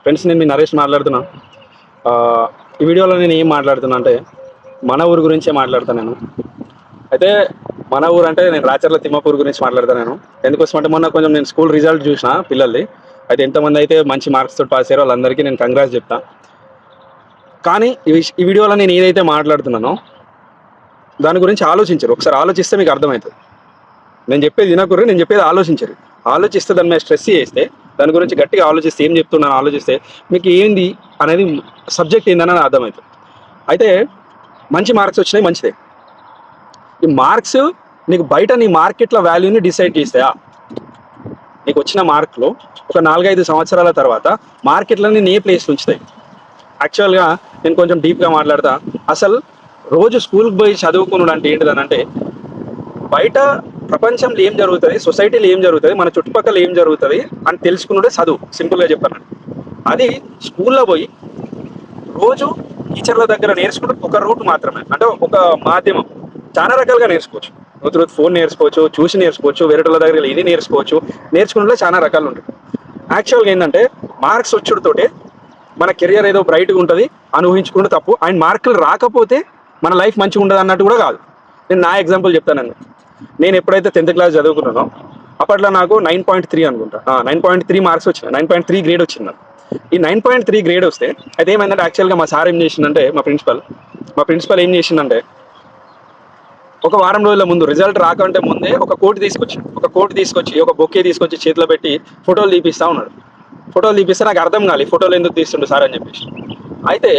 Friends, నేను మీ నరేష్ మాట్లాడుతున్నా. ఈ వీడియోలో నేను ఏం మాట్లాడుతున్నా అంటే మన ఊరు గురించే మాట్లాడతాను నేను. అయితే మన ఊరు అంటే నేను రాచర్ల తిమ్మాపూర్ గురించి మాట్లాడతాను నేను. ఎందుకోసం అంటే మొన్న కొంచెం నేను స్కూల్ రిజల్ట్ చూసిన పిల్లల్ని. అయితే ఎంతమంది అయితే మంచి మార్క్స్ తోటి పాస్ అయ్యారో వాళ్ళందరికీ నేను కంగ్రాట్స్ చెప్తా. కానీ ఈ వీడియోలో నేను ఏదైతే మాట్లాడుతున్నానో దాని గురించి ఆలోచించరు. ఒకసారి ఆలోచిస్తే మీకు అర్థమవుతుంది. నేను చెప్పేది వినకూడదు, నేను చెప్పేది ఆలోచించరు. ఆలోచిస్తే దాని మీద స్ట్రెస్ చేస్తే, దాని గురించి గట్టిగా ఆలోచిస్తే, ఏం చెప్తున్నాను ఆలోచిస్తే మీకు ఏంది అనేది సబ్జెక్ట్ ఏందని అర్థమవుతుంది. అయితే మంచి మార్క్స్ వచ్చినాయి, మంచిదే. ఈ మార్క్స్ నీకు బయట నీ మార్కెట్లో వాల్యూని డిసైడ్ చేస్తాయా? నీకు వచ్చిన మార్కులు ఒక 4-5 సంవత్సరాల తర్వాత మార్కెట్లో నేను ఏ ప్లేస్ ఉంచుతాయి? యాక్చువల్గా నేను కొంచెం డీప్గా మాట్లాడతా. అసలు రోజు స్కూల్కి పోయి చదువుకున్నాడు అంటే ఏంటిదనంటే, బయట ప్రపంచంలో ఏం జరుగుతుంది, సొసైటీలో ఏం జరుగుతుంది, మన చుట్టుపక్కల ఏం జరుగుతుంది అని తెలుసుకున్నదే చదువు. సింపుల్గా చెప్పాను. అది స్కూల్లో పోయి రోజు టీచర్ల దగ్గర నేర్చుకుంటే ఒక రూట్ మాత్రమే, అంటే ఒక మాధ్యమం. చాలా రకాలుగా నేర్చుకోవచ్చు. రోజు ఫోన్ నేర్చుకోవచ్చు, చూసి నేర్చుకోవచ్చు, వేరేటోళ్ళ దగ్గర ఇది నేర్చుకోవచ్చు. నేర్చుకున్నట్లో చాలా రకాలు ఉంటాయి. యాక్చువల్గా ఏంటంటే మార్క్స్ వచ్చుడుతోటే మన కెరియర్ ఏదో బ్రైట్గా ఉంటుంది అని ఊహించుకుంటే తప్పు. అండ్ మార్కులు రాకపోతే మన లైఫ్ మంచిగా ఉండదు అన్నట్టు కూడా కాదు. నేను నా ఎగ్జాంపుల్ చెప్తానండి. నేను ఎప్పుడైతే 10th క్లాస్ చదువుకున్నానో అప్పట్లో నాకు 9.3 అనుకుంటా, 9.3 మార్క్స్ వచ్చినాయి. 9.3 గ్రేడ్ వచ్చింది నాకు. ఈ 9.3 గ్రేడ్ వస్తే అయితే ఏమైందంటే, యాక్చువల్గా మా సార్ ఏం చేసిందంటే, మా ప్రిన్సిపల్ ఏం చేసిందంటే, ఒక వారం రోజుల ముందు రిజల్ట్ రాకంటే ముందే ఒక కోట్ తీసుకొచ్చి ఒక బొకే తీసుకొచ్చి చేతిలో పెట్టి ఫోటోలు తీపిస్తూ ఉన్నాడు. ఫోటోలు తీపిస్తే నాకు అర్థం కాలి ఫోటోలు ఎందుకు తీస్తుండు సార్ అని చెప్పేసి. అయితే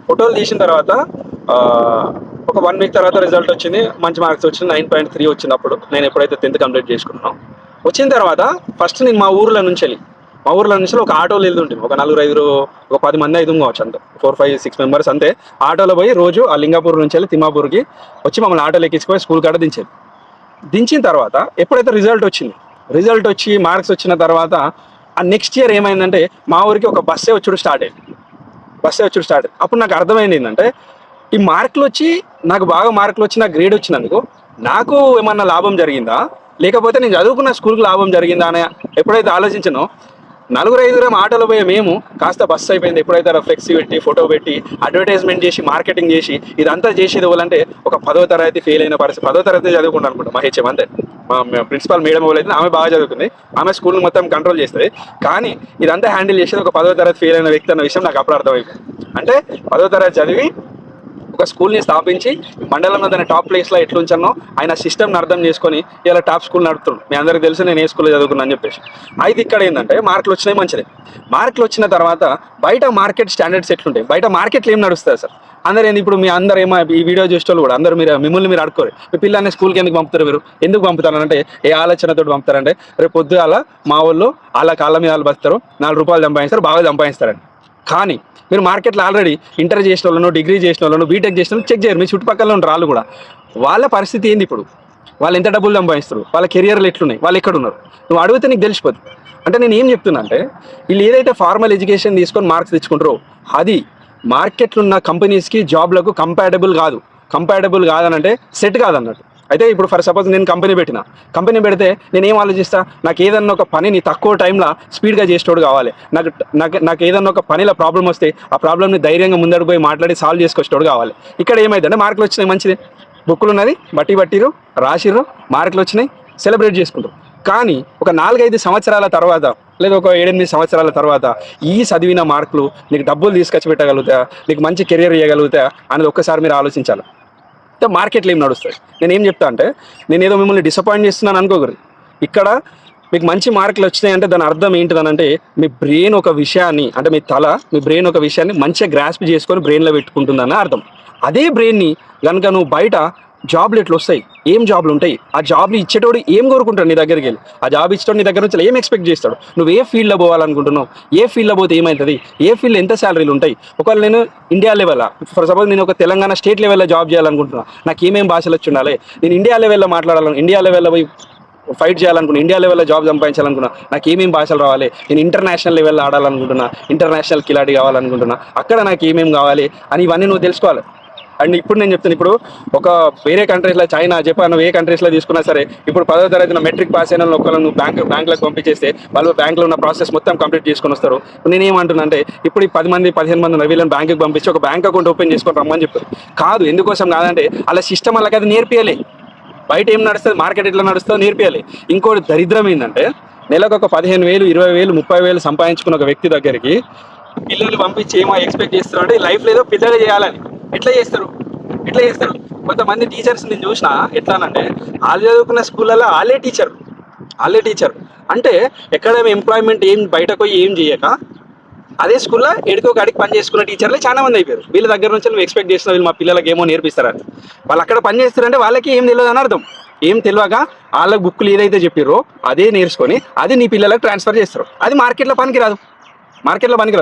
ఫోటోలు తీసిన తర్వాత ఒక 1 వీక్ తర్వాత రిజల్ట్ వచ్చింది, మంచి మార్క్స్ వచ్చింది. 9.3 వచ్చినప్పుడు నేను ఎప్పుడైతే 10th కంప్లీట్ చేసుకున్నానో, వచ్చిన తర్వాత ఫస్ట్ నేను మా ఊర్లో నుంచి ఒక ఆటోలో వెళ్తుంటుంది. ఒక 4-5, ఒక 10 మంది అయితే కావచ్చు, అంతే 4-5-6 మెంబర్స్ అంతే. ఆటోలో పోయి రోజు ఆ లింగాపూర్ నుంచి వెళ్ళి తిమ్మాపూర్కి వచ్చి మమ్మల్ని ఆటోలో ఎక్కించుకొని స్కూల్ కాడ దించిన తర్వాత ఎప్పుడైతే రిజల్ట్ వచ్చి మార్క్స్ వచ్చిన తర్వాత ఆ నెక్స్ట్ ఇయర్ ఏమైందంటే, మా ఊరికి ఒక బస్సే వచ్చుడు స్టార్ట్ అయింది. అప్పుడు నాకు అర్థమైంది ఏంటంటే, ఈ మార్కులు వచ్చి నాకు బాగా మార్కులు వచ్చి నాకు గ్రేడ్ వచ్చినందుకు నాకు ఏమన్నా లాభం జరిగిందా, లేకపోతే నేను చదువుకున్న స్కూల్కి లాభం జరిగిందా అని ఎప్పుడైతే ఆలోచించానో, 4-5 ఆటోలో పోయే మేము కాస్త బస్సు అయిపోయింది. ఎప్పుడైతే ఫ్లెక్సీ పెట్టి, ఫోటో పెట్టి, అడ్వర్టైజ్మెంట్ చేసి, మార్కెటింగ్ చేసి, ఇదంతా చేసేది వాళ్ళంటే ఒక 10వ తరగతి ఫెయిల్ అయిన పరిస్థితి. 10వ తరగతి చదువుకుంటా అనుకుంటా మా హెచ్ఎం, అంతే. మా ప్రిన్సిపాల్ మేడం వాళ్ళైతే ఆమె బాగా చదువుకుంది, ఆమె స్కూల్ మొత్తం కంట్రోల్ చేస్తుంది. కానీ ఇదంతా హ్యాండిల్ చేసేది ఒక 10వ తరగతి ఫెయిల్ అయిన వ్యక్తి అన్న విషయం నాకు అప్పుడు అర్థమైపోయింది. అంటే 10వ తరగతి చదివి ఒక స్కూల్ని స్థాపించి మండలంలో దాని టాప్ ప్లేస్లో ఎట్లుంచానో ఆయన సిస్టమ్ని అర్థం చేసుకొని ఇలా టాప్ స్కూల్ నడుపుతున్నాడు. మీ అందరికీ తెలుసు నేను ఏ స్కూల్లో చదువుకున్నా అని చెప్పేసి. అయితే ఇక్కడ ఏంటంటే మార్కులు వచ్చినాయి, మంచిదే. మార్కులు వచ్చిన తర్వాత బయట మార్కెట్ స్టాండర్డ్స్ ఎట్లుంటాయి, బయట మార్కెట్లు ఏం నడుస్తుంది సార్? అందరూ ఏంది ఇప్పుడు మీ అందరూ ఏమో ఈ వీడియో చూసేవాళ్ళు కూడా అందరూ మిమ్మల్ని మీరు అడుకోరు, మీ పిల్లల్ని స్కూల్కి ఎందుకు పంపుతారు, మీరు ఎందుకు పంపుతారంటే ఏ ఆలోచనతో పంపుతారంటే, రేపు పొద్దుగాల మా వాళ్ళు వాళ్ళ కాళ్ళ మీద వాళ్ళు బతారు, 4 రూపాయలు సంపాదిస్తారు, బాగా సంపాదిస్తారండి. కానీ మీరు మార్కెట్లో ఆల్రెడీ ఇంటర్ చేసిన వాళ్ళను, డిగ్రీ చేసిన వాళ్ళను, బీటెక్ చేసిన వాళ్ళు చెక్ చేయరు. మీ చుట్టుపక్కల ఉన్న వాళ్ళు కూడా వాళ్ళ పరిస్థితి ఏంది, ఇప్పుడు వాళ్ళు ఎంత డబ్బులు సంపాదిస్తారు, వాళ్ళ కెరియర్లు ఎట్లున్నాయి, వాళ్ళు ఎక్కడ ఉన్నారు, నువ్వు అడిగితే నీకు తెలిసిపోతుంది. అంటే నేను ఏం చెప్తున్నా అంటే, వీళ్ళు ఏదైతే ఫార్మల్ ఎడ్యుకేషన్ తీసుకొని మార్క్స్ తెచ్చుకుంటారో అది మార్కెట్లో ఉన్న కంపెనీస్కి, జాబ్లకు కంపాటబుల్ కాదనంటే సెట్ కాదన్నట్టు. అయితే ఇప్పుడు ఫర్ సపోజ్ నేను కంపెనీ పెడితే నేను ఏం ఆలోచిస్తా, నాకు ఏదన్నా ఒక పనిని తక్కువ టైంలో స్పీడ్గా చేసేటోడు కావాలి. నాకు ఏదన్నా ఒక పనిలో ప్రాబ్లం వస్తే ఆ ప్రాబ్లమ్ని ధైర్యంగా ముందడుగు పోయి మాట్లాడి సాల్వ్ చేసుకొచ్చేటోడు కావాలి. ఇక్కడ ఏమైందంటే మార్కులు వచ్చినాయి, మంచిది, బుక్కులు ఉన్నది, బట్టిరు, రాసిర్రు, మార్కులు వచ్చినాయి, సెలబ్రేట్ చేసుకుంటారు. కానీ ఒక 4-5 సంవత్సరాల తర్వాత, లేదా ఒక 7-8 సంవత్సరాల తర్వాత ఈ చదివిన మార్కులు నీకు డబ్బులు తీసుకొచ్చి పెట్టగలుగుతా, నీకు మంచి కెరియర్ ఇవ్వగలుగుతా అనేది ఒక్కసారి మీరు ఆలోచించాలి. మార్కెట్లో ఏం నడుస్తుంది? నేను ఏం చెప్తా అంటే, నేను ఏదో మిమ్మల్ని డిసప్పాయింట్ చేస్తున్నాను అనుకోకూడదు. ఇక్కడ మీకు మంచి మార్కులు వచ్చినాయి అంటే దాని అర్థం ఏంటిదనంటే, మీ బ్రెయిన్ ఒక విషయాన్ని మంచిగా గ్రాస్ప్ చేసుకొని బ్రెయిన్లో పెట్టుకుంటుందని అర్థం. అదే బ్రెయిన్ని కనుక నువ్వు బయట జాబ్లు ఎట్లా వస్తాయి, ఏం జాబ్లు ఉంటాయి, ఆ జాబ్లు ఇచ్చేటోడు ఏం కోరుకుంటాడు నీ దగ్గరికి వెళ్ళి, ఆ జాబ్ ఇచ్చేటోడు నీ దగ్గర నుంచి ఏం ఎక్స్పెక్ట్ చేస్తాడు, నువ్వు ఏ ఫీల్డ్లో పోవాలనుకుంటున్నావు, ఏ ఫీల్డ్లో పోతే ఏమవుతుంది, ఏ ఫీల్డ్ ఎంత శాలరీలు ఉంటాయి. ఒకవేళ నేను ఇండియా లెవెల్లో, ఫర్ సపోజ్ నేను ఒక తెలంగాణ స్టేట్ లెవెల్లో జాబ్ చేయాలనుకుంటున్నా, నాకు ఏమేమి భాషలు వచ్చి ఉండాలి, నేను ఇండియా లెవెల్లో మాట్లాడాలను, ఇండియా లెవెల్లో పోయి ఫైట్ చేయాలనుకున్నా, ఇండియా లెవెల్లో జాబ్ సంపాదించాలనుకున్నా, నాకు ఏమేమి భాషలు రావాలి, నేను ఇంటర్నేషనల్ లెవెల్లో ఆడాలనుకుంటున్నా, ఇంటర్నేషనల్ కిలాడి కావాలనుకుంటున్నా, అక్కడ నాకు ఏమేమి కావాలి అని ఇవన్నీ నువ్వు తెలుసుకోవాలి. అండ్ ఇప్పుడు నేను చెప్తాను, ఇప్పుడు ఒక వేరే కంట్రీస్లో చైనా, జపాన్ ఏ కంట్రీస్లో తీసుకున్నా సరే, ఇప్పుడు 10వ తరగతి మెట్రిక్ పాస్ అయిన ఒకళ్ళు నువ్వు బ్యాంకులకు పంపించేస్తే వాళ్ళు బ్యాంకులో ఉన్న ప్రాసెస్ మొత్తం కంప్లీట్ చేసుకొని వస్తారు. నేను ఏమంటున్నా అంటే, ఇప్పుడు ఈ 10 మంది 15 మంది ఉన్న వీళ్ళని బ్యాంకుకి పంపించి ఒక బ్యాంక్ అకౌంట్ ఓపెన్ చేసుకొని రమ్మని చెప్పారు. కాదు, ఎందుకోసం కాదంటే అలా సిస్టమ్ వాళ్ళకి అది నేర్పియాలి. బయట ఏం నడుస్తుంది, మార్కెట్ ఎట్లా నడుస్తుందో నేర్పియాలి. ఇంకోటి దరిద్రం ఏంటంటే, నెలకు ఒక 15,000, 20,000, 30,000 సంపాదించుకున్న ఒక వ్యక్తి దగ్గరికి పిల్లలు పంపించి ఏమో ఎక్స్పెక్ట్ చేస్తారు అంటే లైఫ్లో ఏదో పెద్దగా చేయాలని. ఎట్లా చేస్తారు? కొంతమంది టీచర్స్ నేను చూసిన ఎట్లానంటే, వాళ్ళు చదువుకున్న స్కూళ్ళలో వాళ్ళే టీచర్ అంటే ఎక్కడ ఎంప్లాయ్మెంట్ ఏం బయటకు పోయి ఏం చేయక అదే స్కూల్లో ఎడుకో కాడికి పని చేసుకున్న టీచర్లే చాలా మంది అయిపోయారు. వీళ్ళ దగ్గర నుంచి నువ్వు ఎక్స్పెక్ట్ చేసిన వీళ్ళు మా పిల్లలకి ఏమో నేర్పిస్తారని. వాళ్ళు అక్కడ పని చేస్తారంటే వాళ్ళకి ఏం తెలియదు అని అర్థం. ఏం తెలియక వాళ్ళకి బుక్కులు ఏదైతే చెప్పారో అదే నేర్చుకొని అది నీ పిల్లలకు ట్రాన్స్ఫర్ చేస్తారు. అది మార్కెట్లో పనికిరాదు.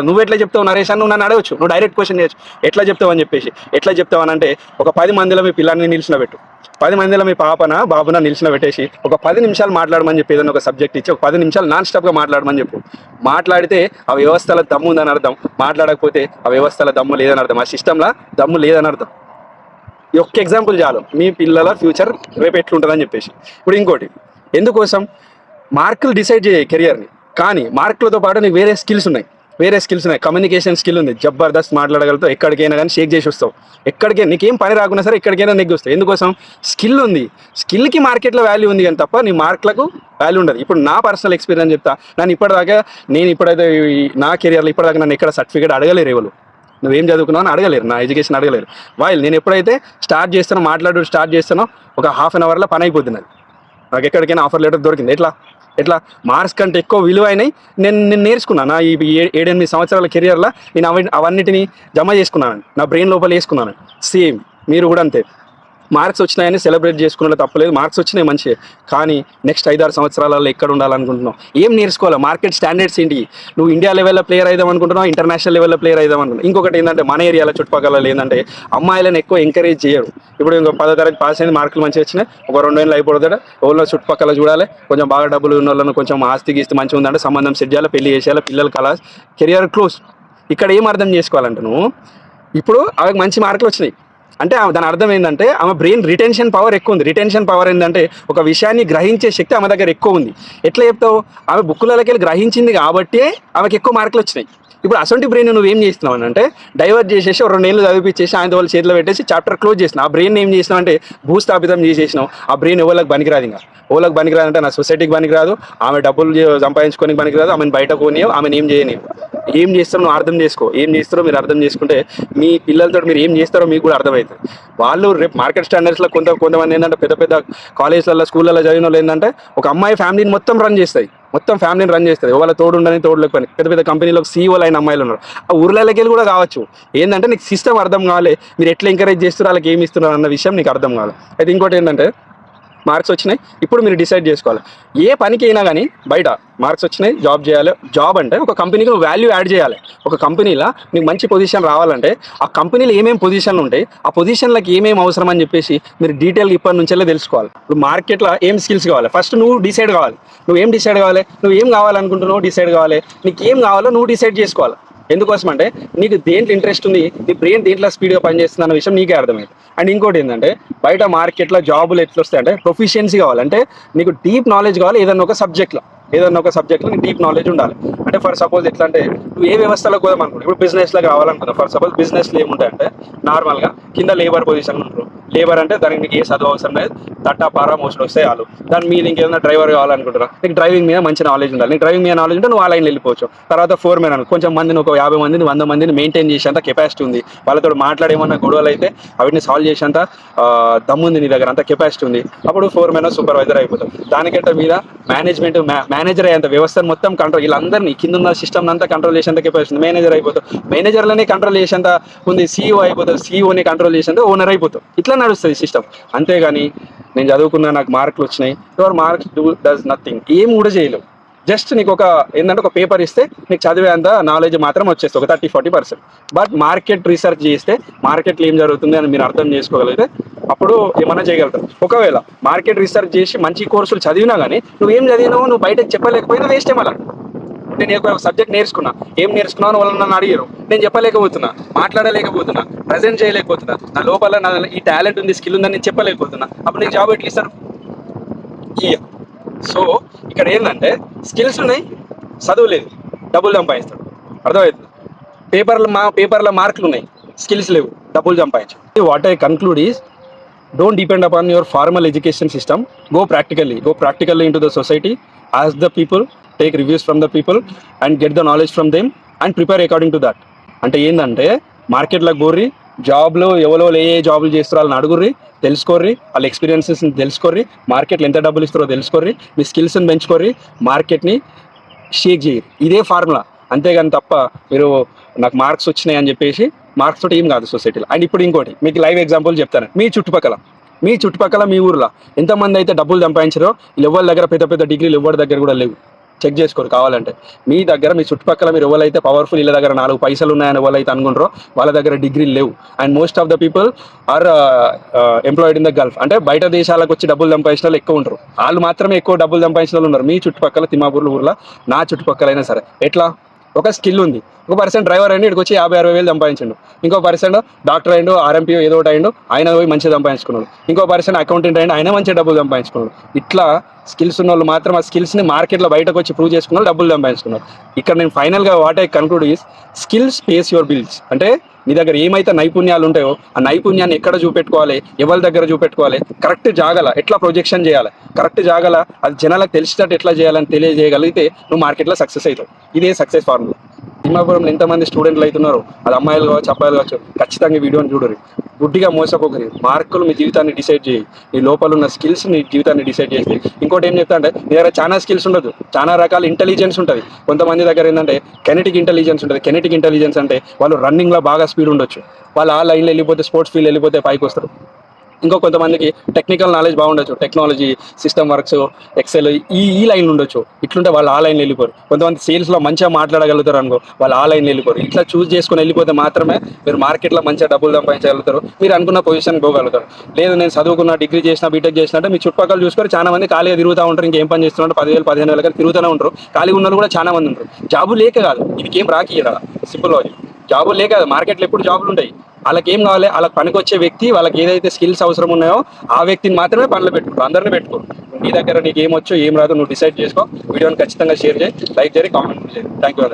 నువ్వు ఎట్లా చెప్తావు నరేష్ అని నువ్వు నన్ను అడగచ్చు. నువ్వు డైరెక్ట్ క్వశ్చన్ చేయొచ్చు, ఎట్లా చెప్తావు అని చెప్పేసి. ఎట్లా చెప్తావు అని అంటే, ఒక 10 మందిలో మీ పిల్లల్ని నిలిచిన పెట్టు, 10 మందిలో మీ బాబున నిలిచిన పెట్టేసి ఒక 10 నిమిషాలు మాట్లాడమని చెప్పి ఏదైనా ఒక సబ్జెక్ట్ ఇచ్చి ఒక 10 నిమిషాలు నాన్ స్టాప్గా మాట్లాడమని చెప్పు. మాట్లాడితే ఆ వ్యవస్థల దమ్ము ఉందని అర్థం, మాట్లాడకపోతే ఆ వ్యవస్థల దమ్ము లేదని అర్థం, ఆ సిస్టంలో దమ్ము లేదని అర్థం. ఈ ఒక్క ఎగ్జాంపుల్ చాలు మీ పిల్లల ఫ్యూచర్ రేపు ఎట్లుంటుందని చెప్పేసి. ఇప్పుడు ఇంకోటి, ఎందుకోసం మార్కులు డిసైడ్ చేయ కెరియర్ని, కానీ మార్కులతో పాటు నీకు వేరే స్కిల్స్ ఉన్నాయి. కమ్యూనికేషన్ స్కిల్ ఉంది, జబర్దస్త్ మాట్లాడగలుగుతావు, ఎక్కడికైనా కానీ షేక్ చేసి వస్తావు. ఎక్కడికైనా నీకేం పని రాకున్నా సరే ఎక్కడికైనా నెగ్గి వస్తావు. ఎందుకోసం? స్కిల్ ఉంది. స్కిల్కి మార్కెట్లో వాల్యూ ఉంది కానీ తప్ప నీ మార్కులకు వాల్యూ ఉండదు. ఇప్పుడు నా పర్సనల్ ఎక్స్పీరియన్స్ చెప్తా. నేను ఇప్పుడైతే నా కెరియర్లో ఇప్పటిదాకా నన్ను ఎక్కడ సర్టిఫికేట్ అడగలేరు. ఎవరు నువ్వేం చదువుకున్నావు అని అడగలేరు, నా ఎడ్యుకేషన్ అడగలేరు. నేను ఎప్పుడైతే స్టార్ట్ చేస్తానో ఒక హాఫ్ అన్ అవర్లో పని అయిపోతున్నది. నాకు ఎక్కడికైనా ఆఫర్ లెటర్ దొరికింది. ఎట్లా మార్క్స్ కంటే ఎక్కువ విలువైనవి నేను నేర్చుకున్నాను. నా ఈ 7-8 సంవత్సరాల కెరియర్లో నేను అవన్నిటిని జమ చేసుకున్నాను, నా బ్రెయిన్ లోపల వేసుకున్నాను. సేమ్ మీరు కూడా అంతే. మార్క్స్ వచ్చినాయని సెలబ్రేట్ చేసుకునే తప్పలేదు, మార్క్స్ వచ్చినాయి మంచిగా, కానీ నెక్స్ట్ 5-6 సంవత్సరాలలో ఎక్కడ ఉండాలనుకుంటున్నావు? ఏం నేర్చుకోవాలి? మార్కెట్ స్టాండర్డ్స్ ఏంటి? నువ్వు ఇండియా లెవెల్లో ప్లేయర్ అయిదాం అనుకుంటున్నావు, ఇంటర్నేషనల్ లెవెల్లో ప్లేయర్ అయిదాం అనుకుంటున్నావు. ఇంకొకటి ఏంటంటే, మన ఏరియాలో చుట్టుపక్కల ఏంటంటే అమ్మాయిలను ఎక్కువ ఎంకరేజ్ చేయరు. ఇప్పుడు ఇంకో 10వ తరగతి పాస్ అయింది, మార్కులు మంచిగా వచ్చినాయి, ఒక 2 ఏళ్ళు అయిపోతాడు, ఎవరిలో చుట్టుపక్కల చూడాలి, కొంచెం బాగా డబ్బులు ఉన్న వాళ్ళను, కొంచెం ఆస్తి గీస్తి మంచిగా ఉందంటే సంబంధం సెట్ చేయాలి, పెళ్లి చేసేయాలి, పిల్లలు కల కెరియర్ క్లోజ్. ఇక్కడ ఏం అర్థం చేసుకోవాలంటే, నువ్వు ఇప్పుడు ఆమెకు మంచి మార్కులు వచ్చినాయి అంటే దాని అర్థం ఏంటంటే ఆమె బ్రెయిన్ రిటెన్షన్ పవర్ ఎక్కువ ఉంది. రిటెన్షన్ పవర్ ఏంటంటే ఒక విషయాన్ని గ్రహించే శక్తి ఆమె దగ్గర ఎక్కువ ఉంది. ఎట్లా చెప్తావు? ఆమె బుక్కులకి వెళ్ళి గ్రహించింది కాబట్టి ఆమెకి ఎక్కువ మార్కులు వచ్చినాయి. ఇప్పుడు అసొంటి బ్రెయిన్ నువ్వేం చేస్తున్నావు అని అంటే, డైవర్ట్ చేసేసి 2 ఏళ్ళు చదివించేసి ఆయన వాళ్ళ చేతిలో పెట్టేసి చాప్టర్ క్లోజ్ చేసినావు. ఆ బ్రెయిన్ ఏం చేసినావు అంటే భూస్థాపితం చేసేసినావు. ఆ బ్రెయిన్ ఎవరికి పనికిరాదు. ఇంకా ఎవరికి పనికిరాదంటే నా సొసైటీకి పనికిరాదు, ఆమె డబ్బులు సంపాదించుకోనికి పనికిరాదు, ఆమెను బయట పోనీయవు, ఆమెను ఏం చేయనివ్వు. ఏం చేస్తారో నువ్వు అర్థం చేసుకో. ఏం చేస్తారో మీరు అర్థం చేసుకుంటే మీ పిల్లలతో మీరు ఏం చేస్తారో మీకు కూడా అర్థమవుతుంది. వాళ్ళు రేపు మార్కెట్ స్టాండర్డ్స్లో కొంతమంది ఏంటంటే పెద్ద పెద్ద కాలేజ్లలో స్కూళ్ళలో చదివిన వాళ్ళు ఏంటంటే ఒక అమ్మాయి ఫ్యామిలీని మొత్తం రన్ చేస్తుంది. వాళ్ళ తోడు ఉండని తోడులకు పని పెద్ద పెద్ద కంపెనీలకు సీఈఓలు అయిన అమ్మాయిలు ఉన్నారు. ఆ ఊర్లకి వెళ్ళి కూడా కావచ్చు. ఏంటంటే నీకు సిస్టమ్ అర్థం కావాలి, మీరు ఎట్లా ఎంకరేజ్ చేస్తున్నారు, వాళ్ళకి ఏమి ఇస్తున్నారు అన్న విషయం నీకు అర్థం కావాలి. అయితే ఇంకోటి ఏంటంటే, మార్క్స్ వచ్చినాయి, ఇప్పుడు మీరు డిసైడ్ చేసుకోవాలి. ఏ పనికి అయినా కానీ బయట మార్క్స్ వచ్చినాయి, జాబ్ చేయాలి. జాబ్ అంటే ఒక కంపెనీకి నువ్వు వాల్యూ యాడ్ చేయాలి. ఒక కంపెనీలో నీకు మంచి పొజిషన్ రావాలంటే ఆ కంపెనీలో ఏమేమి పొజిషన్లు ఉంటాయి, ఆ పొజిషన్లకు ఏమేమి అవసరం అని చెప్పేసి మీరు డీటెయిల్గా ఇప్పటి నుంచెల్లే తెలుసుకోవాలి. ఇప్పుడు మార్కెట్లో ఏం స్కిల్స్ కావాలి, ఫస్ట్ నువ్వు డిసైడ్ కావాలి. నువ్వేం డిసైడ్ కావాలి, నువ్వు ఏం కావాలనుకుంటున్నావు డిసైడ్ కావాలి. నీకు ఏం కావాలో నువ్వు డిసైడ్ చేసుకోవాలి. ఎందుకోసం అంటే నీకు దేంట్లో ఇంట్రెస్ట్ ఉంది, నీ బ్రెయిన్ దేంట్లో స్పీడ్గా పనిచేస్తుంది అన్న విషయం నీకే అర్థమైంది. అండ్ ఇంకోటి ఏంటంటే, బయట మార్కెట్లో జాబులు ఎట్లా వస్తాయంటే ప్రొఫిషియన్సీ కావాలంటే నీకు డీప్ నాలెడ్జ్ కావాలి. ఏదన్నా ఒక సబ్జెక్ట్లో నీకు డీప్ నాలెడ్జ్ ఉండాలి. అంటే ఫర్ సపోజ్ ఎట్లా అంటే, నువ్వు ఏ వ్యవస్థలో పోదాం అనుకుంటావు. ఇప్పుడు బిజినెస్లో కావాలనుకుంటావు. ఫర్ సపోజ్ బిజినెస్లో ఏముంటాయంటే, నార్మల్గా కింద లేబర్ పొజిషన్ ఉంటారు. లేబర్ అంటే దానికి నీకు ఏ చదువు అవసరం లేదు, తట్టా పారా మోషన్ వస్తే చాలు. దాని మీద ఇంకేదైనా డ్రైవర్ కావాలనుకుంటున్నా, నీకు డ్రైవింగ్ మీద మంచి నాలెడ్జ్ ఉండాలి. నీకు డ్రైవింగ్ మీద నాలెడ్జ్ ఉంటే నువ్వు ఆ లైన్ వెళ్ళిపోవచ్చు. తర్వాత 4 మెన్ అనుకో, కొంచెం మందిని ఒక 50 మందిని 100 మందిని మెయింటైన్ చేసేంత కెపాసిటీ ఉంది. వాళ్ళతో మాట్లాడేమన్నా గొడవలు అయితే వాటిని సాల్వ్ చేసేంత దమ్ముంది నీ దగ్గర, అంత కెపాసిటీ ఉంది. అప్పుడు 4 మెన్ సూపర్వైజర్ అయిపోతాం. దానికంటే మీద మేనేజర్ అయ్యేంత వ్యవస్థను మొత్తం కంట్రోల్, వీళ్ళందరినీ కింద ఉన్న సిస్టమ్ అంతా కంట్రోల్ చేసేంత కెపాసిటీ మేనేజర్ అయిపోతాం. మేనేజర్లనే కంట్రోల్ చేసేంత ఉంది. సీఈఓ అయిపోతాం. సీఈఓని కంట్రోల్ చేసేంత ఓనర్ అయిపోతాం. ఇట్లా నడుస్తుంది సిస్టమ్. అంతేగాని నేను చదువుకున్నా, నాకు మార్కులు వచ్చినాయి, యువర్ మార్క్స్ డస్ నథింగ్, ఏం కూడా చేయలేవు. జస్ట్ నీకు ఒక ఏంటంటే ఒక పేపర్ ఇస్తే నీకు చదివేంత నాలెడ్జ్ మాత్రం వచ్చేస్తుంది, ఒక 30-40%. బట్ మార్కెట్ రీసెర్చ్ చేస్తే మార్కెట్లో ఏం జరుగుతుంది అని మీరు అర్థం చేసుకోగలిగితే అప్పుడు ఏమైనా చేయగలుగుతారు. ఒకవేళ మార్కెట్ రీసెర్చ్ చేసి మంచి కోర్సులు చదివినా కానీ నువ్వేం చదివినావో నువ్వు బయటకు చెప్పలేకపోయినా వేస్టే. మళ్ళీ నేను ఒక సబ్జెక్ట్ నేర్చుకున్నా, ఏం నేర్చుకున్నాను వాళ్ళు నన్ను అడిగారు, నేను చెప్పలేకపోతున్నా, మాట్లాడలేకపోతున్నా, ప్రజెంట్ చేయలేకపోతున్నా, నా లోపల నా ఈ టాలెంట్ ఉంది, స్కిల్ ఉందని నేను చెప్పలేకపోతున్నా. అప్పుడు నీకు జాబ్ ఎట్లా ఇస్తారు? సో ఇక్కడ ఏంటంటే స్కిల్స్ ఉన్నాయి, చదువు లేదు, డబ్బులు సంపాదిస్తాడు. అర్థమవుతుంది? పేపర్ల మార్కులు ఉన్నాయి, స్కిల్స్ లేవు, డబ్బులు సంపాదించు. What I conclude is, don't depend upon your formal education system. Go practically into the society, ask the people, take reviews from the people and get the knowledge from them and prepare according to that. అంటే ఏంటంటే మార్కెట్లోకి పోర్రి, జాబ్లో ఎవరో ఏ జాబులు చేస్తారో వాళ్ళని అడుగుర్రి, తెలుసుకోర్రి, వాళ్ళ ఎక్స్పీరియన్సెస్ని తెలుసుకోర్రి, మార్కెట్లో ఎంత డబ్బులు ఇస్తారో తెలుసుకోర్రి, మీ స్కిల్స్ని పెంచుకోర్రి, మార్కెట్ని షేక్ చేయరు. ఇదే ఫార్ములా. అంతేగాని తప్ప మీరు నాకు మార్క్స్ వచ్చినాయి అని చెప్పేసి మార్క్స్ తోటి ఏం కాదు సొసైటీలో. అండ్ ఇప్పుడు ఇంకోటి మీకు లైవ్ ఎగ్జాంపుల్ చెప్తాను. మీ చుట్టుపక్కల మీ ఊర్లో ఎంతమంది అయితే డబ్బులు సంపాదించారో ఎవరి దగ్గర పెద్ద డిగ్రీలు ఎవరి దగ్గర కూడా లేవు. చెక్ చేసుకోరు కావాలంటే. మీ చుట్టుపక్కల మీరు ఎవరైతే పవర్ఫుల్, వీళ్ళ దగ్గర 4 పైసలు ఉన్నాయని ఎవరైతే అనుకుంటారో వాళ్ళ దగ్గర డిగ్రీలు లేవు. And most of the people are employed in the Gulf. అంటే బయట దేశాలకు వచ్చి డబ్బులు సంపాదించిన వాళ్ళు ఎక్కువ ఉంటారు. వాళ్ళు మాత్రమే ఎక్కువ డబ్బులు సంపాదించిన వాళ్ళు ఉన్నారు మీ చుట్టుపక్కల, తిమ్మాపూర్ల ఊర్లో, నా చుట్టుపక్కలైనా సరే. ఎట్లా? ఒక స్కిల్ ఉంది, ఒక పర్సెంట్ డ్రైవర్ అయ్యిండు, ఇక్కడికి వచ్చి 50-60 వేలు సంపాదించిండు. ఇంకో పర్సెంట్ డాక్టర్ అయ్యిండు, ఆర్ఎంపీ ఏదో ఒకటి అయ్యిండు, ఆయన పోయి మంచిగా సంపాదించుకున్నాడు. ఇంకో పర్సెంట్ అకౌంటెంట్ అయ్యిండు, ఆయన మంచిగా డబ్బులు సంపాదించుకున్నాడు. ఇట్లా స్కిల్స్ ఉన్న వాళ్ళు మాత్రం ఆ స్కిల్స్ని మార్కెట్లో బయటకు వచ్చి ప్రూవ్ చేసుకున్నారు, డబ్బులు సంపాదించుకున్నారు. ఇక్కడ నేను ఫైనల్గా what I conclude is, skills pays your bills. అంటే నీ దగ్గర ఏమైతే నైపుణ్యాలు ఉంటాయో ఆ నైపుణ్యాన్ని ఎక్కడ చూపెట్టుకోవాలి, ఎవరి దగ్గర చూపెట్టుకోవాలి, కరెక్ట్ జాగల ఎట్లా ప్రొజెక్షన్ చేయాలి, కరెక్ట్ జాగల అది జనాలకు తెలిసేటట్టు ఎట్లా చేయాలని తెలియజేయగలిగితే నువ్వు మార్కెట్లో సక్సెస్ అవుతావు. ఇదే సక్సెస్ ఫార్ములా. తిమ్మాపురంలో ఎంతమంది స్టూడెంట్లు అవుతున్నారు, అది అమ్మాయిలు కావచ్చు, అబ్బాయిలు కావచ్చు, ఖచ్చితంగా వీడియోని చూడరు. గుడ్డిగా మోసపోకరి. మార్కులు మీ జీవితాన్ని డిసైడ్ చేయి, నీ లోపల ఉన్న స్కిల్స్ నీ జీవితాన్ని డిసైడ్ చేస్తాయి. ఇంకోటి ఏం చెప్తా అంటే, మీ దగ్గర చాలా స్కిల్స్ ఉండదు, చాలా రకాల ఇంటెలిజెన్స్ ఉంటుంది. కొంతమంది దగ్గర ఏంటంటే కెనెటిక్ ఇంటెలిజెన్స్ ఉంటుంది. కెనెటిక్ ఇంటెలిజెన్స్ అంటే వాళ్ళు రన్నింగ్లో బాగా స్పీడ్ ఉండొచ్చు, వాళ్ళు ఆ లైన్లో వెళ్ళిపోతే, స్పోర్ట్స్ ఫీల్డ్ వెళ్ళిపోతే పైకి వస్తారు. ఇంకో కొంతమందికి టెక్నికల్ నాలెడ్జ్ బాగుండొచ్చు, టెక్నాలజీ, సిస్టమ్ వర్క్స్, ఎక్సెల్ ఈ లైన్ ఉండొచ్చు. ఇట్లుంటే వాళ్ళు ఆ లైన్లో వెళ్ళిపోరు. కొంతమంది సేల్స్లో మంచిగా మాట్లాడగలుగుతారు అనుకో, వాళ్ళు ఆ లైన్లో వెళ్ళిపోరు. ఇట్లా చూస్ చేసుకుని వెళ్ళిపోతే మాత్రమే మీరు మార్కెట్లో మంచిగా డబ్బులు సంపాదించగలుగుతారు, మీరు అనుకున్న పొజిషన్కి పోగలుగుతారు. లేదు నేను చదువుకున్న, డిగ్రీ చేసిన, బీటెక్ చేసిన అంటే మీ చుట్టుపక్కల చూసుకొని చాలా మంది ఖాళీగా తిరుగుతూ ఉంటారు. ఇంకేం పని చేస్తున్నారు, 10,000-15,000 దగ్గర తిరుగుతూనే ఉంటారు. ఖాళీ ఉన్న కూడా చాలా మంది ఉంటారు. జాబు లేక కాదు, ఇదికేం రాకియడా, సింపుల్ లాజిక్. జాబులు లేక కాదు, మార్కెట్లో ఎప్పుడు జాబులు ఉంటాయి. వాళ్ళకి ఏం కావాలి, వాళ్ళకి పనికొచ్చే వ్యక్తి, వాళ్ళకి ఏదైతే స్కిల్స్ అవసరం ఉన్నాయో ఆ వ్యక్తిని మాత్రమే పనులు పెట్టుకో, అందరినీ పెట్టుకో. నీ దగ్గర నీకు ఏమొచ్చో ఏం రాదు నువ్వు డిసైడ్ చేసుకో. వీడియోని ఖచ్చితంగా షేర్ చేయి, లైక్ చేయి, కామెంట్ చేయి. Thank you.